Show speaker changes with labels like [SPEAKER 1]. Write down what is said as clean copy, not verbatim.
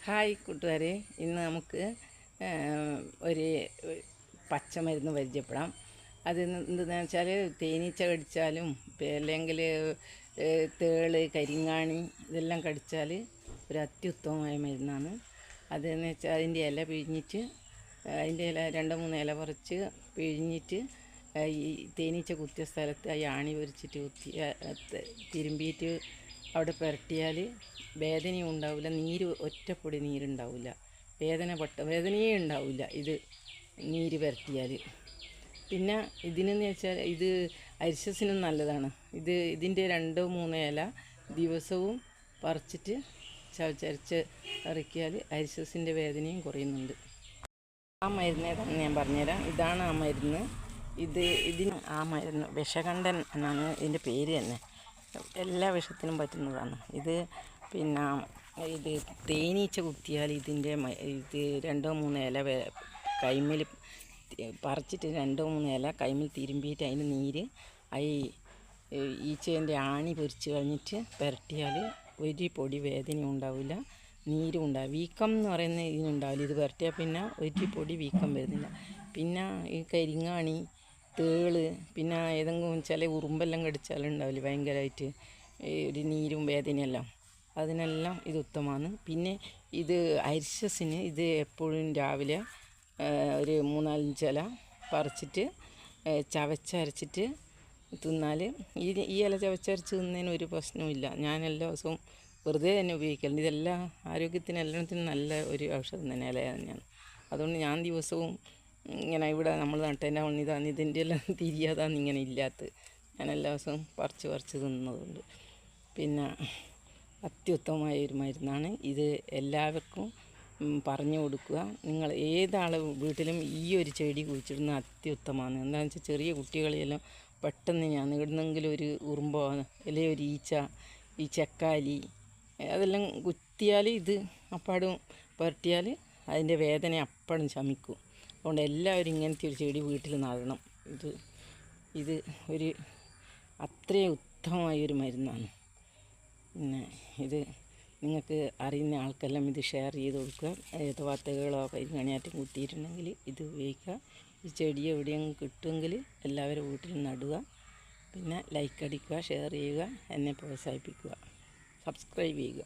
[SPEAKER 1] Hi കൂട്ടുകാരെ, ഇന്ന് നമുക്ക് ഒരു പച്ചമരുന്ന് പരിചയപ്പെടാം. അത് എന്താണെന്ന് വെച്ചാൽ തേനീച്ച കടിച്ചാലും അല്ലെങ്കിൽ തേള്, കരിങ്ങാണി ഇതെല്ലാം കടിച്ചാൽ ഒരു അത്യുത്തമമായ മരുന്നാണ്. അതെന്ന് വെച്ചാൽ അതിൻ്റെ ഇല പിഴിഞ്ഞിട്ട് അതിൻ്റെ ഇല 2-3 ഇല പറിച്ച് പിഴിഞ്ഞിട്ട് ഈ തേനീച്ച കുത്തിയ സ്ഥലത്ത് ആ ആണി പൊരിച്ചിട്ട് തിരുമ്പിയിട്ട് അവിടെ പുരട്ടിയാൽ വേദനയും ഉണ്ടാവില്ല, ഒറ്റപ്പൊടി നീരുണ്ടാവില്ല, വേദനയേ ഉണ്ടാവില്ല ഇത് നീര് പുരട്ടിയാൽ. പിന്നെ ഇതിനെന്ന് വെച്ചാൽ ഇത് അരിശസിനും നല്ലതാണ്. ഇതിൻ്റെ 2-3 ഇല ദിവസവും പറിച്ചിട്ട് ചവച്ചരച്ച് ഇറക്കിയാൽ അരിശസിൻ്റെ വേദനയും കുറയുന്നുണ്ട്. ആ മരുന്ന് ഏതാണെന്ന് ഞാൻ പറഞ്ഞുതരാം. ഇതാണ് ആ മരുന്ന്. ഇതിന് ആ മരുന്ന് വിഷകണ്ഠൻ എന്നാണ് ഇതിൻ്റെ പേര് തന്നെ. എല്ലാ വിഷത്തിനും പറ്റുന്നതാണ് ഇത്. പിന്നെ ഇത് തേനീച്ച കുത്തിയാൽ ഇത് 2-3 ഇല കൈമിൽ പറിച്ചിട്ട് 2-3 ഇല കൈമിൽ തിരുമ്പിയിട്ട് അതിന് നീര് ഈച്ചേൻ്റെ ആണി പൊരിച്ച് കഴിഞ്ഞിട്ട് പുരട്ടിയാൽ ഒരു പൊടി വേദനയും ഉണ്ടാവില്ല, നീരും ഉണ്ടാവും. വീക്കം എന്ന് പറയുന്ന ഇതിനുണ്ടാവില്ല. ഇത് പുരട്ടിയാൽ പിന്നെ ഒരു പൊടി വീക്കം വരുന്നില്ല. പിന്നെ ഈ കരിങ്ങാണി, തേള്, പിന്നെ ഏതെങ്കിലും ചില ഉറുമ്പെല്ലാം കടിച്ചാലുണ്ടാവില്ല ഭയങ്കരമായിട്ട് ഒരു നീരും വേദനയെല്ലാം, അതിനെല്ലാം ഇത് ഉത്തമമാണ്. പിന്നെ ഇത് അരിശസിന് ഇത് എപ്പോഴും രാവിലെ ഒരു 3-4 ഇല പറിച്ചിട്ട് ചവച്ചരച്ചിട്ട് തിന്നാൽ ഈ ഇല ചവച്ചരച്ച് തിന്നതിന് ഒരു പ്രശ്നവുമില്ല. ഞാൻ എല്ലാ ദിവസവും വെറുതെ തന്നെ ഉപയോഗിക്കലുണ്ട്. ഇതെല്ലാം ആരോഗ്യത്തിന് എല്ലാത്തിനും നല്ല ഒരു ഔഷധം തന്നെ, ഇല തന്നെയാണ്. അതുകൊണ്ട് ഞാൻ ദിവസവും ഇങ്ങനെ ഇവിടെ നമ്മൾ നട്ടതിൻ്റെ ഇതാണ് ഇതിൻ്റെ എല്ലാം തിരിയാതാണ് ഇങ്ങനെ ഇല്ലാത്തത്. ഞാൻ എല്ലാ ദിവസവും പറിച്ച് തിന്നതുകൊണ്ട്. പിന്നെ അത്യുത്തമമായ ഒരു മരുന്നാണ് ഇത്. എല്ലാവർക്കും പറഞ്ഞു കൊടുക്കുക. നിങ്ങൾ ഏതാളെ വീട്ടിലും ഈ ഒരു ചെടി കുഴിച്ചിടുന്ന അത്യുത്തമമാണ്. എന്താണെന്ന് വെച്ചാൽ ചെറിയ കുട്ടികളെല്ലാം പെട്ടെന്ന് ഞാൻ ഇടുന്നെങ്കിലും ഒരു ഉറുമ്പോ അല്ലെങ്കിൽ ഒരു ഈ ചെക്കാലി അതെല്ലാം കുത്തിയാൽ ഇത് അപ്പാടും പുരട്ടിയാൽ അതിൻ്റെ വേദന അപ്പാടും ശമിക്കും. അതുകൊണ്ട് എല്ലാവരും ഇങ്ങനത്തെ ഒരു ചെടി വീട്ടിൽ നടണം. ഇത് ഒരു അത്രയും ഉത്തമമായൊരു മരുന്നാണ്. പിന്നെ ഇത് നിങ്ങൾക്ക് അറിയുന്ന ആൾക്കെല്ലാം ഇത് ഷെയർ ചെയ്ത് കൊടുക്കുക. അഥവാ തേളോ കരിങ്ങാണിയാറ്റും കുത്തിയിട്ടുണ്ടെങ്കിൽ ഇത് ഉപയോഗിക്കുക. ഈ ചെടി എവിടെയെങ്കിലും കിട്ടുമെങ്കിൽ എല്ലാവരും വീട്ടിൽ നടുക. പിന്നെ ലൈക്ക് അടിക്കുക, ഷെയർ ചെയ്യുക, എന്നെ പ്രോത്സാഹിപ്പിക്കുക, സബ്സ്ക്രൈബ് ചെയ്യുക.